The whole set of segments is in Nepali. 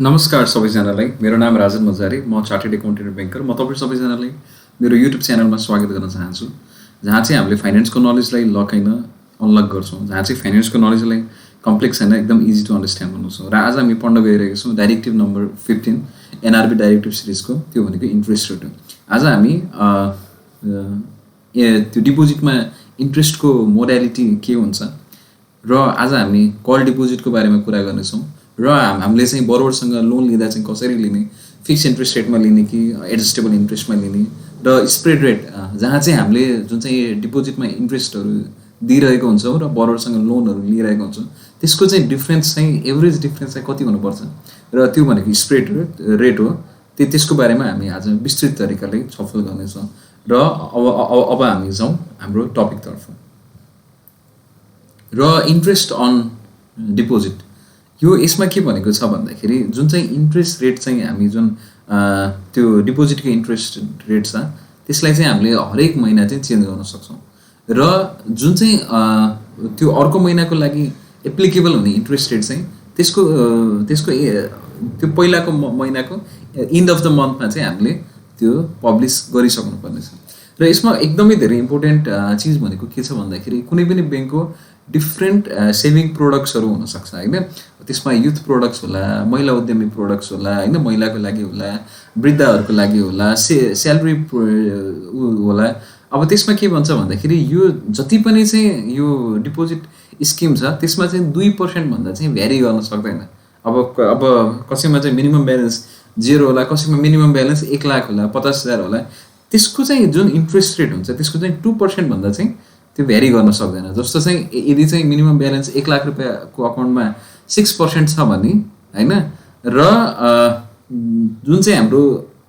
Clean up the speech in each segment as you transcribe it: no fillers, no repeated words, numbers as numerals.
नमस्कार सबैजनालाई। मेरो नाम राजन मजारी, म चार्टर्ड एकाउन्टेन्ट ब्याङ्कर। म तपाईँ सबैजनालाई मेरो युट्युब च्यानलमा स्वागत गर्न चाहन्छु, जहाँ चाहिँ हामीले फाइनेन्सको नलेजलाई लक होइन अनलक गर्छौँ, जहाँ चाहिँ फाइनेन्सको नलेजलाई कम्प्लेक्स होइन एकदम इजी टु अन्डरस्ट्यान्ड बनाउँछौँ। र आज हामी पढ्न गइरहेको छौँ डाइरेक्टिभ नम्बर 15 एनआरबी डाइरेक्टिभ सिरिजको, त्यो भनेको इन्ट्रेस्ट रेट हो। आज हामी त्यो डिपोजिटमा इन्ट्रेस्टको मोडालिटी के हुन्छ र आज हामी कल डिपोजिटको बारेमा कुरा गर्नेछौँ र हामीले चाहिँ बरोवरसँग लोन लिँदा चाहिँ कसरी लिने, फिक्स इन्ट्रेस्ट रेटमा लिने कि एडजस्टेबल इन्ट्रेस्टमा लिने, र स्प्रेड रेट जहाँ चाहिँ हामीले जुन चाहिँ डिपोजिटमा इन्ट्रेस्टहरू दिइरहेको हुन्छौँ र बरोवरसँग लोनहरू लिइरहेको हुन्छौँ, त्यसको चाहिँ डिफ्रेन्स चाहिँ एभरेज डिफ्रेन्स चाहिँ कति हुनुपर्छ र त्यो भनेको स्प्रेड रेट हो। त्यसको बारेमा हामी आज विस्तृत तरिकाले छलफल गर्नेछौँ। र अब हामी जाउँ हाम्रो टपिकतर्फ। र इन्ट्रेस्ट अन डिपोजिट, यो यसमा के भनेको छ भन्दाखेरि जुन चाहिँ इन्ट्रेस्ट रेट चाहिँ हामी जुन त्यो डिपोजिटको इन्ट्रेस्ट रेट छ त्यसलाई चाहिँ हामीले हरेक महिना चाहिँ चेन्ज गर्न सक्छौँ। र जुन चाहिँ त्यो अर्को महिनाको लागि एप्लिकेबल हुने इन्ट्रेस्ट रेट चाहिँ त्यसको त्यो पहिलाको महिनाको इन्ड अफ द मन्थमा चाहिँ हामीले त्यो पब्लिस गरिसक्नु पर्नेछ। र यसमा एकदमै धेरै इम्पोर्टेन्ट चिज भनेको के छ भन्दाखेरि कुनै पनि ब्याङ्कको डिफ्रेन्ट सेभिङ प्रोडक्ट्सहरू हुनसक्छ होइन। त्यसमा युथ प्रोडक्ट्स होला, महिला उद्यमी प्रोडक्ट्स होला होइन, महिलाको लागि होला, वृद्धहरूको लागि होला, स्यालेरी होला। अब त्यसमा के भन्छ भन्दाखेरि यो जति पनि चाहिँ यो डिपोजिट स्किम छ त्यसमा चाहिँ 2% भन्दा चाहिँ भ्यारी गर्न सक्दैन। अब कसैमा चाहिँ मिनिमम ब्यालेन्स 0 होला, कसैमा मिनिमम ब्यालेन्स 1 लाख होला, 50,000 होला, त्यसको चाहिँ जुन इन्ट्रेस्ट रेट हुन्छ त्यसको चाहिँ 2% भन्दा चाहिँ त्यो भ्यारी गर्न सक्दैन। जस्तो चाहिँ यदि चाहिँ मिनिमम ब्यालेन्स 1 लाख रुपियाँको अकाउन्टमा 6% छ भने होइन, र जुन चाहिँ हाम्रो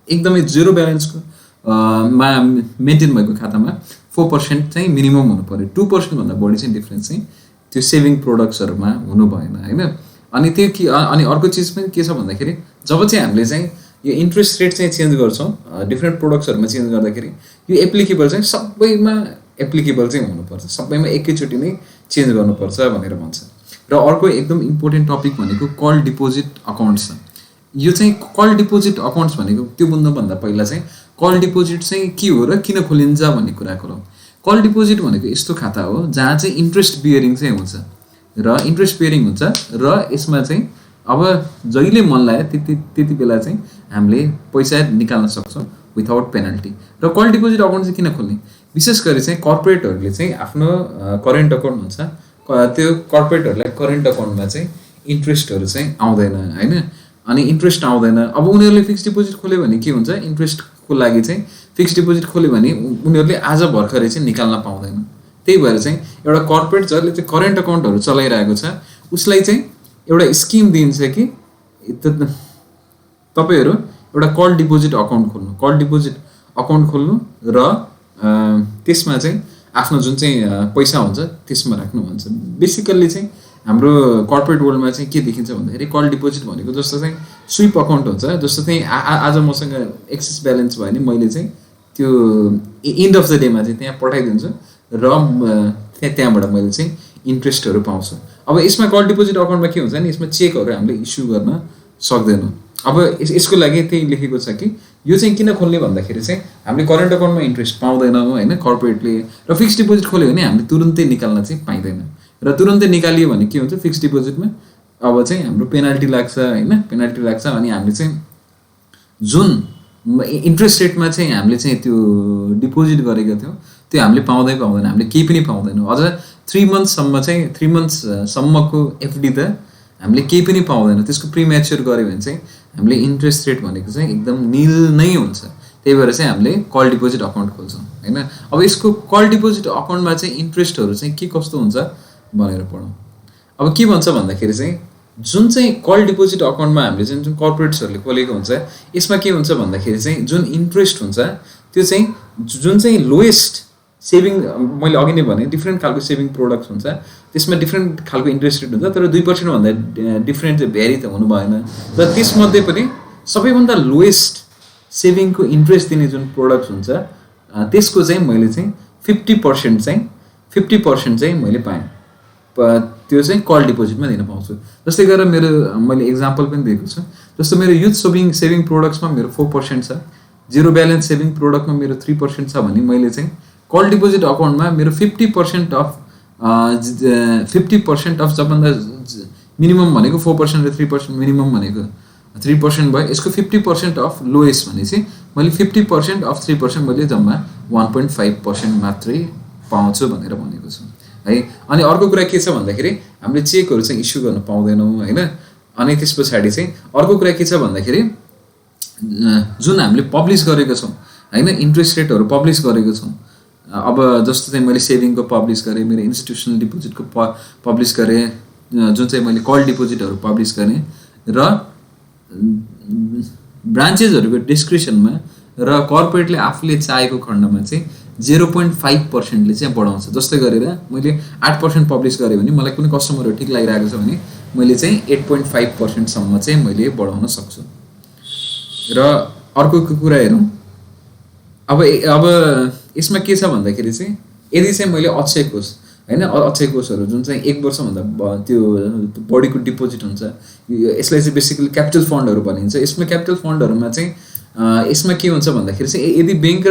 एकदमै 0 ब्यालेन्सको मा मेन्टेन भएको खातामा 4% चाहिँ मिनिमम हुनु पऱ्यो। 2% भन्दा बढी चाहिँ डिफ्रेन्स चाहिँ त्यो सेभिङ प्रोडक्ट्सहरूमा हुनु भएन होइन। अनि त्यो के, अनि अर्को चिज पनि के छ भन्दाखेरि जब चाहिँ हामीले चाहिँ यो इन्ट्रेस्ट रेट चाहिँ चेन्ज गर्छौँ डिफ्रेन्ट प्रोडक्ट्सहरूमा चेन्ज गर्दाखेरि यो एप्लिकेबल चाहिँ सबैमा एप्लिकेबल चाहिँ हुनुपर्छ, सबैमा एकैचोटि नै चेन्ज गर्नुपर्छ भनेर भन्छ। र अर्को एकदम इम्पोर्टेन्ट टपिक भनेको कल डिपोजिट अकाउन्ट्स छ। यो चाहिँ कल डिपोजिट अकाउन्ट्स भनेको त्यो बुझ्नुभन्दा पहिला चाहिँ कल डिपोजिट चाहिँ के हो र किन खोलिन्छ भन्ने कुरा गरौँ। कल डिपोजिट भनेको यस्तो खाता हो जहाँ चाहिँ इन्ट्रेस्ट बियरिङ चाहिँ हुन्छ र इन्ट्रेस्ट बियरिङ हुन्छ र यसमा चाहिँ अब जहिले मन लाग्यो त्यति बेला चाहिँ हामीले पैसा निकाल्न सक्छौँ विथआउट पेनल्टी। र कल डिपोजिट अकाउन्ट चाहिँ किन खोल्ने, विशेष गरी चाहिँ कर्पोरेटहरूले चाहिँ आफ्नो करेन्ट अकाउन्ट हुन्छ, त्यो कर्पोरेटहरूलाई करेन्ट अकाउन्टमा चाहिँ इन्ट्रेस्टहरू चाहिँ आउँदैन होइन। अनि इन्ट्रेस्ट आउँदैन, अब उनीहरूले फिक्स डिपोजिट खोल्यो भने के हुन्छ, इन्ट्रेस्टको लागि चाहिँ फिक्स डिपोजिट खोल्यो भने उनीहरूले आज भर्खरै चाहिँ निकाल्न पाउँदैन। त्यही भएर चाहिँ एउटा कर्पोरेट जसले चाहिँ करेन्ट अकाउन्टहरू चलाइरहेको छ उसलाई चाहिँ एउटा स्किम दिन्छ कि तपाईँहरू एउटा कल डिपोजिट अकाउन्ट खोल्नु, कल डिपोजिट अकाउन्ट खोल्नु र त्यसमा चाहिँ आफ्नो जुन चाहिँ पैसा हुन्छ त्यसमा राख्नु भन्छ। बेसिकल्ली चाहिँ हाम्रो कर्पोरेट वर्ल्डमा चाहिँ के देखिन्छ भन्दाखेरि कल डिपोजिट भनेको जस्तो चाहिँ स्विप अकाउन्ट हुन्छ। जस्तो चाहिँ आज मसँग एक्सेस ब्यालेन्स भयो भने मैले चाहिँ त्यो इन्ड अफ द डेमा चाहिँ त्यहाँ पठाइदिन्छु र त्यहाँबाट मैले चाहिँ इन्ट्रेस्टहरू पाउँछु। अब यसमा कल डिपोजिट अकाउन्टमा के हुन्छ नि, यसमा चेकहरू हामीले इस्यु गर्न सक्दैनौँ। अब यसको लागि त्यही लेखेको छ कि यो चाहिँ किन खोल्ने भन्दाखेरि चाहिँ हामीले करेन्ट अकाउन्टमा इन्ट्रेस्ट पाउँदैनौँ होइन कर्पोरेटले, र फिक्स डिपोजिट खोल्यो भने हामीले तुरुन्तै निकाल्न चाहिँ पाइँदैन। र तुरुन्तै निकालियो भने के हुन्छ, फिक्स डिपोजिटमा अब चाहिँ हाम्रो पेनाल्टी लाग्छ होइन, पेनाल्टी लाग्छ। अनि हामीले चाहिँ जुन इन्ट्रेस्ट रेटमा चाहिँ हामीले चाहिँ त्यो डिपोजिट गरेको थियौँ त्यो हामीले पाउँदैन, हामीले केही पनि पाउँदैनौँ। अझ 3 मन्थसम्मको एफडी त हामीले केही पनि पाउँदैन। त्यसको प्रिम्याच्योर गऱ्यो भने चाहिँ हामीले इन्ट्रेस्ट रेट भनेको चाहिँ एकदम निल नै हुन्छ। त्यही भएर चाहिँ हामीले कल डिपोजिट अकाउन्ट खोल्छौँ होइन। अब यसको कल डिपोजिट अकाउन्टमा चाहिँ इन्ट्रेस्टहरू चाहिँ के कस्तो हुन्छ भनेर पढौँ। अब के भन्छ भन्दाखेरि चाहिँ जुन चाहिँ कल डिपोजिट अकाउन्टमा हामीले चाहिँ जुन कर्पोरेट्सहरूले खोलेको हुन्छ यसमा के हुन्छ भन्दाखेरि चाहिँ जुन इन्ट्रेस्ट हुन्छ त्यो चाहिँ जुन चाहिँ लोएस्ट सेभिङ, मैले अघि नै भने डिफ्रेन्ट खालको सेभिङ प्रोडक्ट्स हुन्छ त्यसमा डिफ्रेन्ट खालको इन्ट्रेस्ट रेट हुन्छ, तर 2% भन्दा डिफ्रेन्ट चाहिँ भ्यारी त हुनु भएन। र त्यसमध्ये पनि सबैभन्दा लोएस्ट सेभिङको इन्ट्रेस्ट दिने जुन प्रोडक्ट्स हुन्छ त्यसको चाहिँ मैले चाहिँ 50% चाहिँ मैले पाएँ। त्यो चाहिँ कल डिपोजिटमा दिन पाउँछु। जस्तै गरेर मेरो मैले एक्जाम्पल पनि दिएको छु। जस्तो मेरो युथ सेभिङ प्रोडक्ट्समा मेरो 4% छ, जिरो ब्यालेन्स सेभिङ प्रोडक्टमा मेरो 3% छ भने मैले चाहिँ कल डिपोजिट अकाउन्टमा मेरो 50% अफ 50% अफ सबभन्दा मिनिमम भनेको 4% र 3% मिनिमम भनेको 3% भयो। यसको 50% अफ लोएस्ट भने चाहिँ मैले 50% अफ 3% मैले जम्मा 1.5% मात्रै पाउँछु भनेर भनेको छु है। अनि अर्को कुरा के छ भन्दाखेरि हामीले चेकहरू चाहिँ इस्यु गर्न पाउँदैनौँ होइन। अनि त्यस पछाडि चाहिँ अर्को कुरा के छ भन्दाखेरि जुन हामीले पब्लिस गरेको छौँ होइन, इन्ट्रेस्ट रेटहरू पब्लिस गरेको छौँ। अब जस्तो चाहिँ मैले सेभिङको पब्लिस गरेँ, मेरो इन्स्टिट्युसनल डिपोजिटको पब्लिस गरेँ, जुन चाहिँ मैले कल डिपोजिटहरू पब्लिस गरेँ र ब्रान्चेसहरूको डिस्क्रिप्सनमा र कर्पोरेटले आफूले चाहेको खण्डमा चाहिँ 0.5%ले चाहिँ बढाउँछ। जस्तै गरेर मैले 8% पब्लिस गरेँ भने मलाई कुनै कस्टमरहरू ठिक लागिरहेको छ भने मैले चाहिँ 8.5%सम्म चाहिँ मैले बढाउन सक्छु। र अर्को कुरा हेरौँ, अब यसमा के छ भन्दाखेरि चाहिँ यदि चाहिँ मैले अक्षय कोष होइन, अक्षय कोषहरू जुन चाहिँ 1 वर्षभन्दा त्यो बढीको डिपोजिट हुन्छ, यसलाई चाहिँ बेसिकली क्यापिटल फन्डहरू भनिन्छ। यसमा क्यापिटल फन्डहरूमा चाहिँ यसमा के हुन्छ भन्दाखेरि चाहिँ यदि ब्याङ्क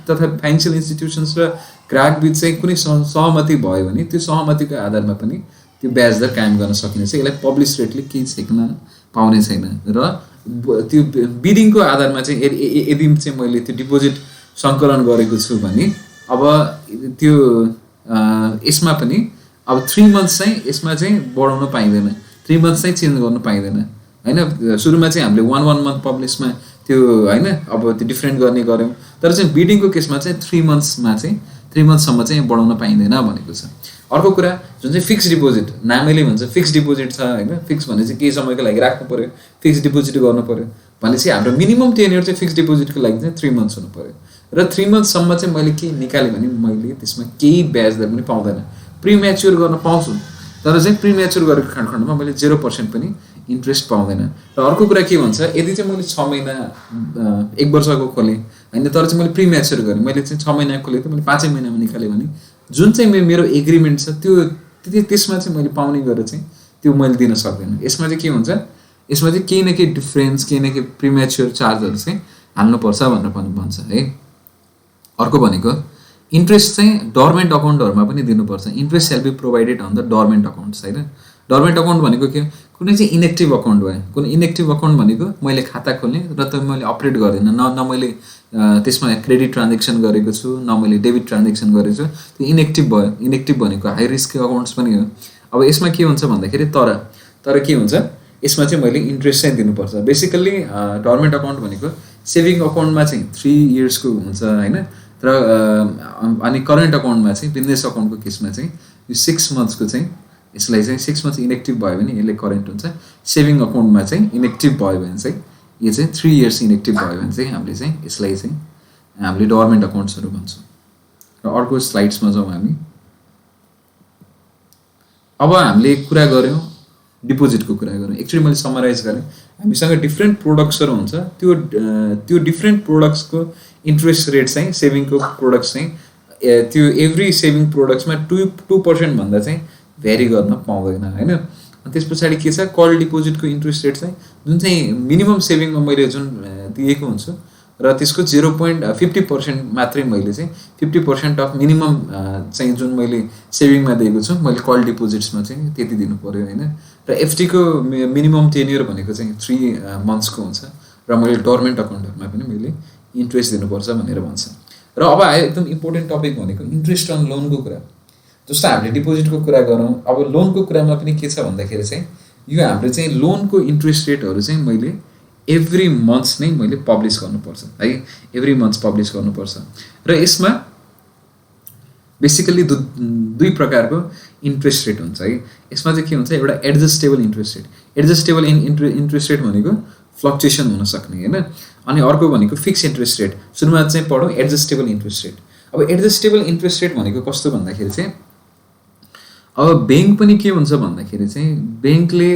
तथा फाइनेन्सियल इन्स्टिट्युसन्स र ग्राहक बिच चाहिँ कुनै सहमति भयो भने त्यो सहमतिको आधारमा पनि त्यो ब्याज दर कायम गर्न सकिनेछ। यसलाई पब्लिस रेटले केही छेक्न पाउने छैन। र त्यो बिडिङको आधारमा चाहिँ यदि चाहिँ मैले त्यो डिपोजिट सङ्कलन गरेको छु भने अब त्यो यसमा पनि अब 3 मन्थ्स चाहिँ यसमा चाहिँ बढाउन पाइँदैन, 3 मन्थ्स चाहिँ चेन्ज गर्न पाइँदैन होइन। सुरुमा चाहिँ हामीले 1 मन्थ पब्लिसमा त्यो होइन अब त्यो डिफ्रेन्ट गर्ने गऱ्यौँ, तर चाहिँ बिडिङको केसमा चाहिँ 3 मन्थ्ससम्म चाहिँ बढाउन पाइँदैन भनेको छ। अर्को कुरा जुन चाहिँ फिक्स डिपोजिट, नामैले भन्छ फिक्स डिपोजिट छ होइन। फिक्स भने चाहिँ केही समयको लागि राख्नु पऱ्यो, फिक्स डिपोजिट गर्नु पऱ्यो भनेपछि हाम्रो मिनिमम टेन्योर चाहिँ फिक्स डिपोजिटको लागि चाहिँ 3 मन्थ्स हुनु पऱ्यो। र 3 मन्थ्ससम्म चाहिँ मैले के निकालेँ भने मैले त्यसमा केही ब्याज दर पनि पाउँदैन। प्रिम्याच्योर गर्न पाउँछु तर चाहिँ प्रिम्याच्योर गरेको खण्डमा मैले 0% पनि इन्ट्रेस्ट पाउँदैन। र अर्को कुरा के भन्छ, यदि चाहिँ मैले 6 महिना 1 वर्षको खोलेँ होइन, तर चाहिँ मैले प्रिम्याच्योर गरेँ, मैले चाहिँ 6 महिना खोलेँ त मैले 5 महिनामा निकालेँ भने जुन चाहिँ मेरो एग्रिमेन्ट छ त्यो त्यसमा चाहिँ मैले पाउने गरेर चाहिँ त्यो मैले दिन सक्दैन। यसमा चाहिँ के हुन्छ, यसमा चाहिँ केही न केही डिफ्रेन्स, केही न केही प्रिम्याच्योर चार्जहरू चाहिँ हाल्नुपर्छ भनेर भन्छ है। अर्को भनेको इन्ट्रेस्ट चाहिँ डोर्मेन्ट अकाउन्टहरूमा पनि दिनुपर्छ। Interest shall be provided on the dormant accounts होइन। डोर्मेन्ट अकाउन्ट भनेको के, कुनै चाहिँ इनेक्टिभ अकाउन्ट भयो। कुनै इनेक्टिभ अकाउन्ट भनेको मैले खाता खोलेँ र त मैले अपरेट गर्दिनँ, न मैले त्यसमा क्रेडिट ट्रान्जेक्सन गरेको छु, न मैले डेबिट ट्रान्जेक्सन गरेको छु, त्यो इनेक्टिभ भयो। इनेक्टिभ भनेको हाई रिस्क अकाउन्ट्स पनि हो। अब यसमा के हुन्छ भन्दाखेरि तर के हुन्छ, यसमा चाहिँ मैले इन्ट्रेस्ट चाहिँ दिनुपर्छ। बेसिकल्ली डोर्मेन्ट अकाउन्ट भनेको सेभिङ अकाउन्टमा चाहिँ 3 इयर्सको हुन्छ होइन। र अनि करेन्ट अकाउन्टमा चाहिँ बिजनेस अकाउन्टको केसमा चाहिँ यो 6 मन्थ्सको चाहिँ यसलाई चाहिँ 6 मन्थ्स इनेक्टिभ भयो भने यसले करेन्ट हुन्छ। सेभिङ अकाउन्टमा चाहिँ इनेक्टिभ भयो भने चाहिँ यो चाहिँ 3 इयर्स इनेक्टिभ भयो भने चाहिँ हामीले चाहिँ यसलाई चाहिँ हामीले डोर्मेन्ट अकाउन्ट्सहरू भन्छौँ। र अर्को स्लाइड्समा जाउँ हामी। अब हामीले कुरा गऱ्यौँ डिपोजिटको कुरा गऱ्यौँ, एक्चुअली मैले समराइज गरेँ। हामीसँग डिफ्रेन्ट प्रोडक्ट्सहरू हुन्छ, त्यो डिफ्रेन्ट प्रोडक्ट्सको इन्ट्रेस्ट रेट चाहिँ सेभिङको प्रोडक्ट्स चाहिँ त्यो एभ्री सेभिङ प्रोडक्ट्समा 2% भन्दा चाहिँ भ्यारी गर्न पाउँदैन होइन। त्यस पछाडि के छ, कल डिपोजिटको इन्ट्रेस्ट रेट चाहिँ जुन चाहिँ मिनिमम सेभिङमा मैले जुन दिएको हुन्छु र त्यसको 0.50% मात्रै मैले चाहिँ 50% अफ मिनिमम चाहिँ जुन मैले सेभिङमा दिएको छु मैले कल डिपोजिट्समा चाहिँ त्यति दिनु पऱ्यो होइन। र एफडीको मिनिमम टेन्योर भनेको चाहिँ 3 मन्थ्सको हुन्छ र मैले डोर्मेन्ट अकाउन्टहरूमा पनि मैले इन्ट्रेस्ट दिनुपर्छ भनेर भन्छ। र अब आयो एकदम इम्पोर्टेन्ट टपिक भनेको इन्ट्रेस्ट अन लोनको कुरा। जस्तो हामीले डिपोजिटको कुरा गरौँ, अब लोनको कुरामा पनि के छ भन्दाखेरि चाहिँ यो हाम्रो चाहिँ लोनको इन्ट्रेस्ट रेटहरू चाहिँ मैले एभ्री मन्थ्स नै मैले पब्लिस गर्नुपर्छ है। एभ्री मन्थ्स पब्लिस गर्नुपर्छ। र यसमा बेसिकली दुई प्रकारको इन्ट्रेस्ट रेट हुन्छ है। यसमा चाहिँ के हुन्छ, एउटा adjustable interest rate. Adjustable interest rate भनेको फ्लक्चुएसन हुन सक्ने होइन। अनि अर्को भनेको फिक्स इन्ट्रेस्ट रेट। सुरुमा चाहिँ पढौँ एडजस्टेबल इन्ट्रेस्ट रेट। अब एडजस्टेबल इन्ट्रेस्ट रेट भनेको कस्तो भन्दाखेरि चाहिँ अब ब्याङ्क पनि के हुन्छ भन्दाखेरि चाहिँ ब्याङ्कले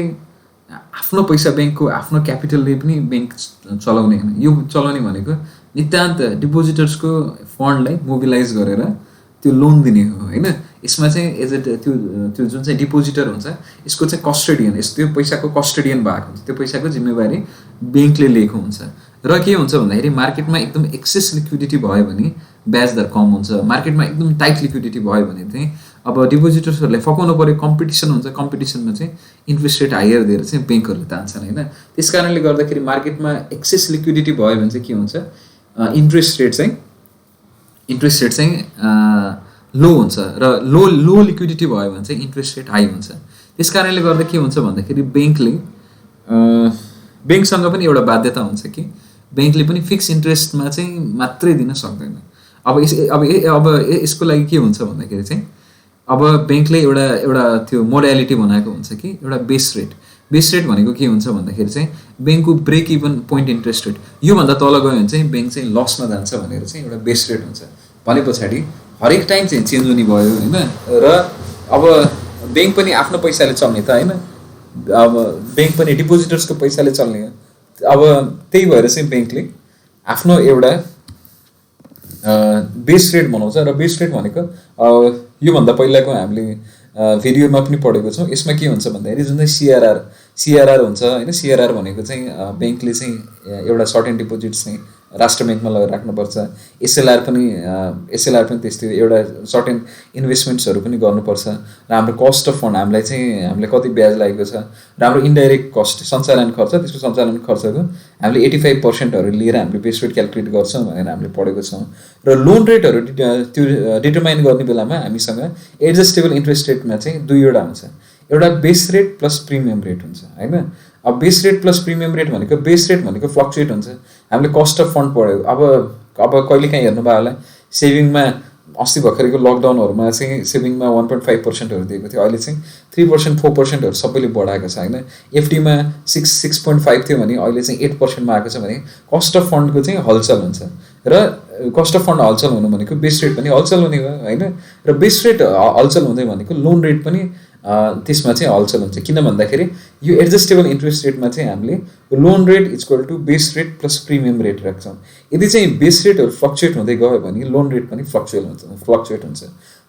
आफ्नो पैसा, ब्याङ्कको आफ्नो क्यापिटलले पनि ब्याङ्क चलाउने होइन। यो चलाउने भनेको नितान्त डिपोजिटर्सको फन्डलाई मोबिलाइज गरेर त्यो लोन दिने हो होइन। यसमा चाहिँ एज ए त्यो त्यो जुन चाहिँ डिपोजिटर हुन्छ यसको चाहिँ कस्टोडियन, त्यो पैसाको कस्टोडियन भएको हुन्छ, त्यो पैसाको जिम्मेवारी ब्याङ्कले लिएको हुन्छ। र के हुन्छ भन्दाखेरि मार्केटमा एकदम एक्सेस लिक्विडिटी भयो भने ब्याज दर कम हुन्छ, मार्केटमा एकदम टाइट लिक्विडिटी भयो भने चाहिँ अब डिपोजिटर्सहरूले फकाउनु पऱ्यो, कम्पिटिसन हुन्छ, कम्पिटिसनमा चाहिँ इन्ट्रेस्ट रेट हायर दिएर चाहिँ ब्याङ्कहरूले तान्छन् होइन। त्यस कारणले गर्दाखेरि मार्केटमा एक्सेस लिक्विडिटी भयो भने चाहिँ के हुन्छ, इन्ट्रेस्ट रेट चाहिँ लो हुन्छ र लो लिक्विडिटी भयो भने चाहिँ इन्ट्रेस्ट रेट हाई हुन्छ। त्यस कारणले गर्दा के हुन्छ भन्दाखेरि ब्याङ्कसँग पनि एउटा बाध्यता हुन्छ कि ब्याङ्कले पनि फिक्स इन्ट्रेस्टमा चाहिँ मात्रै दिन सक्दैन। अब यसको लागि के हुन्छ भन्दाखेरि चाहिँ अब ब्याङ्कले एउटा त्यो मोडालिटी बनाएको हुन्छ कि एउटा बेस रेट भनेको के हुन्छ भन्दाखेरि चाहिँ ब्याङ्कको break even point interest rate योभन्दा तल गयो भने चाहिँ ब्याङ्क चाहिँ लसमा जान्छ भनेर चाहिँ एउटा बेस रेट हुन्छ। भने पछाडि हरेक टाइम चाहिँ चेन्ज हुने भयो होइन। र अब ब्याङ्क पनि आफ्नो पैसाले चल्ने त होइन, अब ब्याङ्क पनि डिपोजिटर्सको पैसाले चल्ने हो। अब त्यही भएर चाहिँ ब्याङ्कले आफ्नो एउटा बेस रेट बनाउँछ। र बेस रेट भनेको योभन्दा पहिलाको हामीले भिडियोमा पनि पढेको छौँ। यसमा के हुन्छ भन्दाखेरि जुन चाहिँ सिआरआर हुन्छ होइन, सिआरआर भनेको चाहिँ ब्याङ्कले चाहिँ एउटा सर्ट एन्ड डिपोजिट चाहिँ राष्ट्र ब्याङ्कमा लगेर राख्नुपर्छ। एसएलआर पनि त्यस्तै एउटा सर्ट एन्ड इन्भेस्टमेन्ट्सहरू पनि गर्नुपर्छ। र हाम्रो कस्ट अफ फन्ड हामीले कति ब्याज लागेको छ र हाम्रो इन्डाइरेक्ट कस्ट सञ्चालन खर्च, त्यसको सञ्चालन खर्चको हामीले 85% लिएर हामीले बेस रेट क्यालकुलेट गर्छौँ भनेर हामीले पढेको छौँ। र लोन रेटहरू त्यो डिटरमाइन गर्ने बेलामा हामीसँग एडजस्टेबल इन्ट्रेस्ट रेटमा चाहिँ दुईवटा हुन्छ, एउटा base rate plus premium rate हुन्छ होइन। अब base rate plus premium rate भनेको बेस रेट भनेको फ्लक्चुएट हुन्छ। हामीले कस्ट अफ फन्ड पढ्यो, अब कहिलेकाहीँ हेर्नुभयो होला सेभिङमा अस्ति भर्खरको लकडाउनहरूमा चाहिँ सेभिङमा 1.5%हरू दिएको थियो, अहिले चाहिँ 3% 4%हरू सबैले बढाएको छ होइन। एफडीमा 6.5 थियो भने अहिले चाहिँ 8%मा आएको छ भने कस्ट अफ फन्डको चाहिँ हलचल हुन्छ। र कस्ट अफ फन्ड हलचल हुनु भनेको बेस रेट पनि हलचल हुने हो होइन। र बेस रेट हलचल हुँदै भनेको लोन रेट पनि त्यसमा चाहिँ हलचल हुन्छ। किन भन्दाखेरि यो एडजस्टेबल इन्ट्रेस्ट रेटमा चाहिँ हामीले loan rate equal to base rate plus premium rate राख्छौँ। यदि चाहिँ बेस रेटहरू फ्लक्चुएट हुँदै गयो भने लोन रेट पनि फ्लक्चुएट हुन्छ।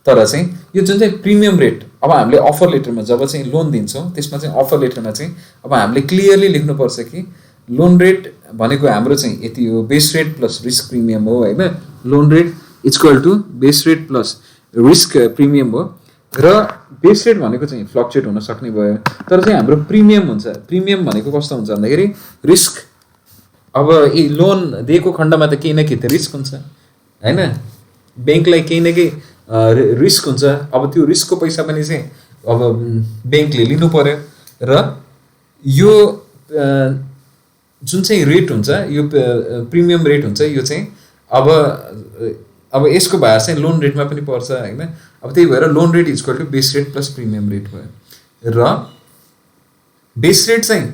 तर चाहिँ यो जुन चाहिँ प्रिमियम रेट, अब हामीले अफर लेटरमा जब चाहिँ लोन दिन्छौँ त्यसमा चाहिँ अफर लेटरमा चाहिँ अब हामीले क्लियरली लेख्नुपर्छ कि लोन रेट भनेको हाम्रो चाहिँ यति हो, base rate plus risk premium हो होइन। Loan rate equal to base rate plus risk premium हो। र बेस रेट भनेको चाहिँ फ्लक्चुएट हुन सक्ने भयो। तर चाहिँ हाम्रो प्रिमियम हुन्छ। प्रिमियम भनेको कस्तो हुन्छ भन्दाखेरि रिस्क, अब यी लोन दिएको खण्डमा त केही न केही त रिस्क हुन्छ होइन, ब्याङ्कलाई केही न केही रिस्क हुन्छ। अब त्यो रिस्कको पैसा पनि चाहिँ अब ब्याङ्कले लिनु पर्यो। र यो जुन चाहिँ रेट हुन्छ यो प्रिमियम रेट हुन्छ, यो चाहिँ अब यसको भार चाहिँ लोन रेटमा पनि पर्छ होइन। अब त्यही भएर loan rate equal to base rate plus premium rate भयो। र बेस रेट चाहिँ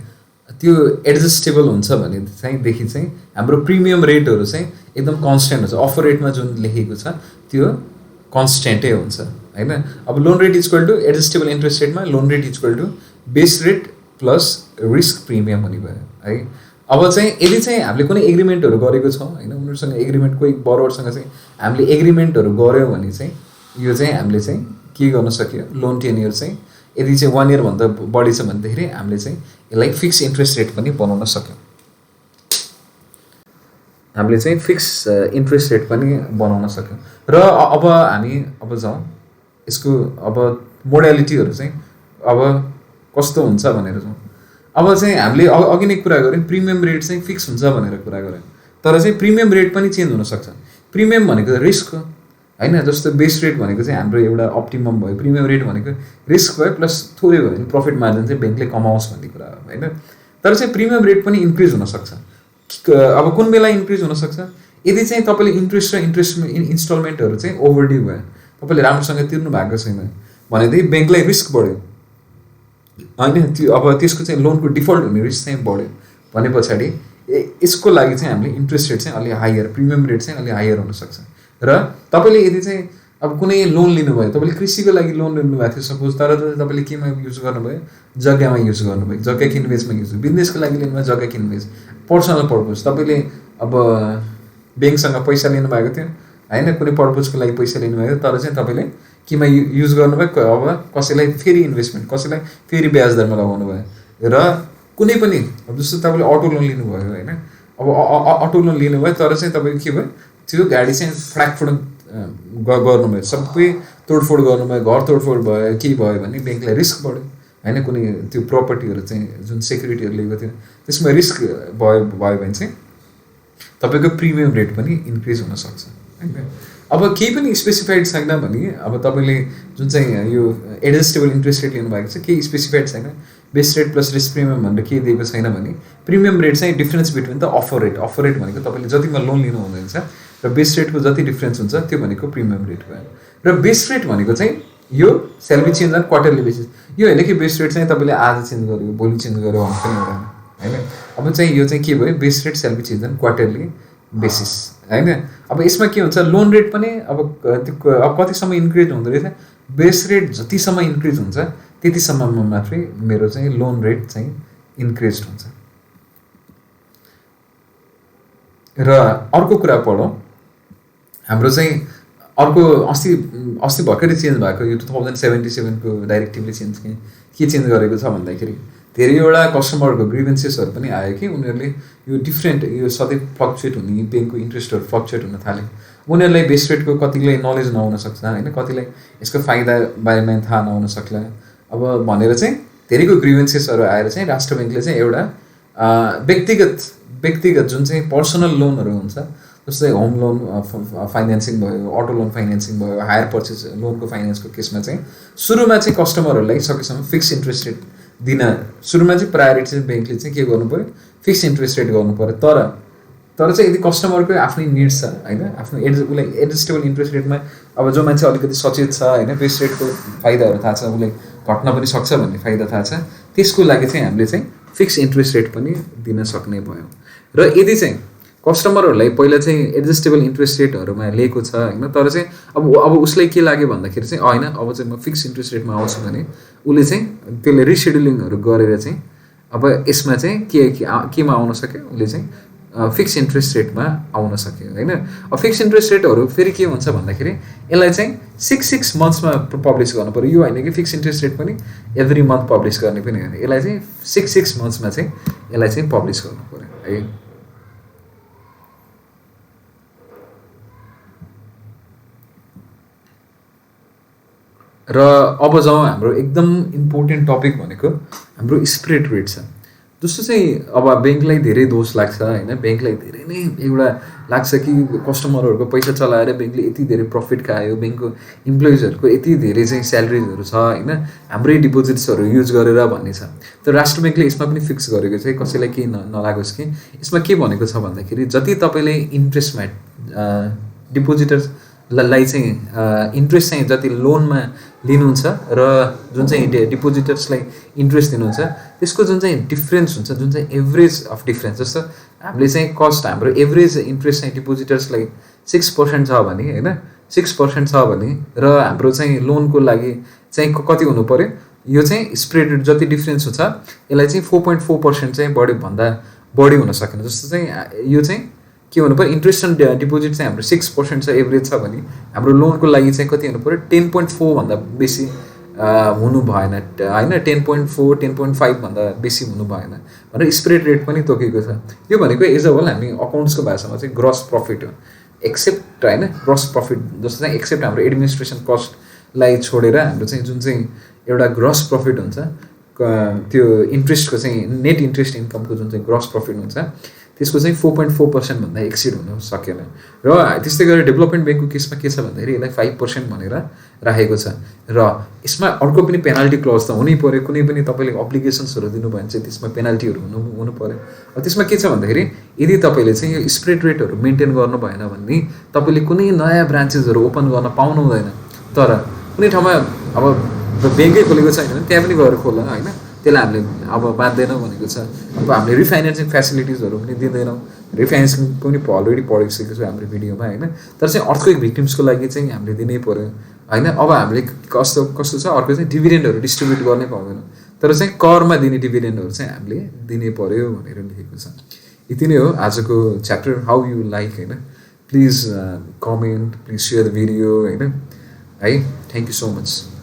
त्यो एडजस्टेबल हुन्छ भनेदेखि चाहिँ हाम्रो प्रिमियम रेटहरू चाहिँ एकदम कन्सटेन्ट हुन्छ। अफर रेटमा जुन लेखेको छ त्यो कन्सटेन्टै हुन्छ होइन। अब loan rate equal to adjustable interest रेटमा loan rate equal to base rate plus risk premium हुने भयो है। अब चाहिँ यदि चाहिँ हामीले कुनै एग्रिमेन्टहरू गरेको छौँ होइन, उनीहरूसँग एग्रिमेन्ट कोही बरोवरसँग चाहिँ हामीले एग्रिमेन्टहरू गऱ्यौँ भने चाहिँ यो चाहिँ हामीले चाहिँ के गर्न सक्यो, लोन टेन्युर चाहिँ यदि चाहिँ 1 इयरभन्दा बढी छ भनेदेखि हामीले चाहिँ यसलाई फिक्स इन्ट्रेस्ट रेट पनि बनाउन सक्यौँ। हामीले चाहिँ फिक्स इन्ट्रेस्ट रेट पनि बनाउन सक्यौँ। र अब जाउँ यसको अब मोडालिटीहरू चाहिँ अब कस्तो हुन्छ भनेर जाउँ। अब चाहिँ हामीले अघि नै कुरा गऱ्यौँ प्रिमियम रेट चाहिँ फिक्स हुन्छ भनेर कुरा गऱ्यौँ। तर चाहिँ प्रिमियम रेट पनि चेन्ज हुनसक्छ। प्रिमियम भनेको रिस्क हो होइन। जस्तो बेस रेट भनेको चाहिँ हाम्रो एउटा अप्टिमम भयो, प्रिमियम रेट भनेको रिस्क भयो प्लस थोरै भयो भने प्रफिट मार्जिन चाहिँ ब्याङ्कले कमाओस् भन्ने कुरा हो होइन। तर चाहिँ प्रिमियम रेट पनि इन्क्रिज हुनसक्छ। अब कुन बेला इन्क्रिज हुनसक्छ, यदि चाहिँ तपाईँले इन्ट्रेस्ट र इन्स्टलमेन्टहरू चाहिँ ओभरड्यू भयो, तपाईँले राम्रोसँग तिर्नु भएको छैन भनेदेखि ब्याङ्कलाई रिस्क बढ्यो होइन। त्यो अब त्यसको चाहिँ लोनको डिफल्ट हुने रिस्क चाहिँ बढ्यो भने पछाडि यसको लागि चाहिँ हामीले इन्ट्रेस्ट रेट चाहिँ अलि हायर, प्रिमियम रेट चाहिँ अलि हायर हुनसक्छ। र तपाईँले यदि चाहिँ अब कुनै लोन लिनुभयो, तपाईँले कृषिको लागि लोन लिनुभएको थियो सपोज, तर तपाईँले केमा युज गर्नुभयो, जग्गामा युज गर्नुभयो, जग्गा किनबेचमा युज, बिजनेसको लागि लिनुभयो जग्गा किनबेच, पर्सनल पर्पज तपाईँले अब ब्याङ्कसँग पैसा लिनुभएको थियो होइन, कुनै पर्पजको लागि पैसा लिनुभएको थियो, तर चाहिँ तपाईँले केमा युज गर्नुभयो, अब कसैलाई फेरि इन्भेस्टमेन्ट, कसैलाई फेरि ब्याज दरमा लगाउनु भयो, र कुनै पनि अब जस्तो तपाईँले अटो लोन लिनुभयो होइन, अब अटो लोन लिनुभयो तर चाहिँ तपाईँको के भयो, त्यो गाडी चाहिँ फटाकफुट गर्नुभयो, सबै तोडफोड गर्नुभयो, घर तोडफोड भयो, के भयो भने ब्याङ्कलाई रिस्क बढ्यो होइन, कुनै त्यो प्रपर्टीहरू चाहिँ जुन सेक्युरिटीहरू लिएको थियो त्यसमा रिस्क भयो भने चाहिँ तपाईँको प्रिमियम रेट पनि इन्क्रिज हुनसक्छ होइन। अब केही पनि स्पेसिफाइड छैन भने अब तपाईँले जुन चाहिँ यो एडजस्टेबल इन्ट्रेस्ट रेट लिनुभएको छ, केही स्पेसिफाइड छैन, base rate plus risk premium भनेर के दिएको छैन भने प्रिमियम रेट चाहिँ difference between the offer rate, offer rate भनेको तपाईँले जतिमा लोन लिनु हुँदैछ र बेस रेटको जति डिफ्रेन्स हुन्छ त्यो भनेको प्रिमियम रेट भयो, र बेस रेट भनेको चाहिँ यो shall be change on quarterly basis, यो होइन कि बेस रेट चाहिँ तपाईँले आज चेन्ज गर्यो भोलि चेन्ज गर्यो भन्ने पनि हुँदैन होइन। अब चाहिँ यो चाहिँ के भयो, base rate shall be change on quarterly basis होइन। अब यसमा के हुन्छ, लोन रेट पनि अब कतिसम्म इन्क्रिज हुँदो रहेछ, बेस रेट जतिसम्म इन्क्रिज हुन्छ त्यतिसम्ममा मात्रै मेरो चाहिँ लोन रेट चाहिँ इन्क्रिज हुन्छ। र अर्को कुरा पढौँ, हाम्रो चाहिँ अर्को अस्ति भर्खरै चेन्ज भएको यो 2077को डाइरेक्टिभले चेन्ज के चेन्ज गरेको छ भन्दाखेरि धेरैवटा कस्टमरहरूको ग्रिभेन्सेसहरू पनि आयो कि उनीहरूले यो डिफ्रेन्ट यो सधैँ फ्लक्चुएट हुने ब्याङ्कको इन्ट्रेस्टहरू फ्लक्चुएट हुन थाल्यो, उनीहरूलाई बेस रेटको कतिलाई नलेज नहुन सक्छ होइन, कतिलाई यसको फाइदा बारेमा थाहा नहुन सक्ला अब भनेर चाहिँ धेरैको ग्रिभेन्सेसहरू आएर चाहिँ राष्ट्र ब्याङ्कले चाहिँ एउटा व्यक्तिगत जुन चाहिँ पर्सनल लोनहरू हुन्छ जस्तै होम लोन फाइनेन्सिङ भयो, अटो लोन फाइनेन्सिङ भयो, हायर पर्चेस लोनको फाइनेन्सको केसमा चाहिँ सुरुमा चाहिँ कस्टमरहरूलाई सकेसम्म फिक्स इन्ट्रेस्ट रेट दिन, सुरुमा चाहिँ प्रायोरिटी चाहिँ ब्याङ्कले चाहिँ के गर्नु पऱ्यो, फिक्स इन्ट्रेस्ट रेट गर्नु पऱ्यो। तर चाहिँ यदि कस्टमरको आफ्नै निड्स छ होइन, आफ्नो उसलाई एडजस्टेबल इन्ट्रेस्ट रेटमा अब जो मान्छे अलिकति सचेत छ होइन, बेस रेटको फाइदाहरू थाहा छ, उसलाई घट्न पनि सक्छ भन्ने फाइदा थाहा छ, त्यसको लागि चाहिँ हामीले चाहिँ फिक्स इन्ट्रेस्ट रेट पनि दिन सक्ने भयो। र यदि चाहिँ कस्टमरहरूलाई पहिला चाहिँ एडजस्टेबल इन्ट्रेस्ट रेटहरूमा लिएको छ होइन, तर चाहिँ अब उसलाई के लाग्यो भन्दाखेरि चाहिँ होइन अब चाहिँ म फिक्स इन्ट्रेस्ट रेटमा आउँछु भने उसले चाहिँ त्यसले रिसेड्युलिङहरू गरेर चाहिँ अब यसमा चाहिँ केमा आउन सक्यो, उसले चाहिँ फिक्स इन्ट्रेस्ट रेटमा आउन सक्यो होइन। अब फिक्स इन्ट्रेस्ट रेटहरू फेरि के हुन्छ भन्दाखेरि यसलाई चाहिँ 6 मन्थ्समा पब्लिस गर्नु पऱ्यो, यो होइन कि फिक्स इन्ट्रेस्ट रेट पनि एभ्री मन्थ पब्लिस गर्ने पनि होइन, यसलाई चाहिँ 6 मन्थ्समा चाहिँ यसलाई चाहिँ पब्लिस गर्नु पऱ्यो है। र अब जाउँ हाम्रो एकदम इम्पोर्टेन्ट टपिक भनेको हाम्रो स्प्रेड रेट छ, जस्तो चाहिँ अब ब्याङ्कलाई धेरै दोष लाग्छ होइन, ब्याङ्कलाई धेरै नै एउटा लाग्छ कि कस्टमरहरूको पैसा चलाएर ब्याङ्कले यति धेरै प्रफिट खायो, ब्याङ्कको इम्प्लोइजहरूको यति धेरै चाहिँ स्यालेरिजहरू छ होइन, हाम्रै डिपोजिट्सहरू युज गरेर भन्ने छ। तर राष्ट्र ब्याङ्कले यसमा पनि फिक्स गरेको चाहिँ कसैलाई केही नलागोस् कि यसमा के भनेको छ भन्दाखेरि जति तपाईँले इन्ट्रेस्टमा डिपोजिटर्सलाई चाहिँ इन्ट्रेस्ट चाहिँ जति लोनमा लिनुहुन्छ र जुन चाहिँ डिपोजिटर्सलाई इन्ट्रेस्ट दिनुहुन्छ त्यसको जुन चाहिँ डिफ्रेन्स हुन्छ, जुन चाहिँ एभरेज अफ डिफ्रेन्स, जस्तो हामीले चाहिँ कस्ट हाम्रो एभरेज इन्ट्रेस्ट चाहिँ डिपोजिटर्सलाई 6% छ भने होइन, 6% छ भने र हाम्रो चाहिँ लोनको लागि चाहिँ कति हुनु पऱ्यो, यो चाहिँ स्प्रेड रेट जति डिफ्रेन्स हुन्छ यसलाई चाहिँ 4.4% चाहिँ भन्दा बढी हुन सकेन। जस्तो चाहिँ यो चाहिँ के हुनु पऱ्यो, इन्ट्रेस्ट एन्ड डिपोजिट चाहिँ हाम्रो 6% छ एभरेज छ भने हाम्रो लोनको लागि चाहिँ कति हुनु पऱ्यो, 10.4 भन्दा बेसी हुनु भएन होइन, 10.4 10.5 भन्दा बेसी हुनु भएन भनेर स्प्रेड रेट पनि तोकेको छ। यो भनेको एज अ होल हामी अकाउन्ट्सको भाषामा चाहिँ ग्रस प्रफिट हो, एक्सेप्ट होइन ग्रस प्रफिट, जस्तो चाहिँ एक्सेप्ट हाम्रो एडमिनिस्ट्रेसन कस्टलाई छोडेर हाम्रो चाहिँ जुन चाहिँ एउटा ग्रस प्रफिट हुन्छ त्यो इन्ट्रेस्टको चाहिँ नेट इन्ट्रेस्ट इन्कमको जुन चाहिँ ग्रस प्रफिट हुन्छ त्यसको चाहिँ 4.4% भन्दा एक्सिड हुन सकेन। र त्यस्तै गरेर डेभलपमेन्ट ब्याङ्कको केसमा के छ भन्दाखेरि यसलाई 5% भनेर राखेको छ र यसमा अर्को पनि पेनाल्टी क्लज त हुनै पऱ्यो, कुनै पनि तपाईँले अब्लिगेसन्सहरू दिनुभयो भने चाहिँ त्यसमा पेनाल्टीहरू हुनु पऱ्यो। त्यसमा के छ भन्दाखेरि यदि तपाईँले चाहिँ यो स्प्रेड रेटहरू मेन्टेन गर्नु भएन भने तपाईँले कुनै नयाँ ब्रान्चेसहरू ओपन गर्न पाउनु हुँदैन। तर कुनै ठाउँमा अब ब्याङ्कै खोलेको छैन भने त्यहाँ पनि गएर खोल्न होइन, त्यसलाई हामीले अब बाँध्दैनौँ भनेको छ। अब हामीले रिफाइनेन्सिङ फेसिलिटिजहरू पनि दिँदैनौँ, रिफाइनेन्सिङ पनि अलरेडी पढिसकेको छु हाम्रो भिडियोमा होइन। तर चाहिँ अर्थक्वेक भिक्टिम्सको लागि चाहिँ हामीले दिनै पऱ्यो होइन। अब हामीले कस्तो छ, अर्को चाहिँ डिभिडेन्डहरू डिस्ट्रिब्युट गर्नै पाउँदैन, तर चाहिँ करमा दिने डिभिडेन्डहरू चाहिँ हामीले दिनै पऱ्यो भनेर लेखेको छ। यति नै हो आजको च्याप्टर, हाउ यु लाइक होइन। Please comment, please share the video होइन। है। Thank you so much.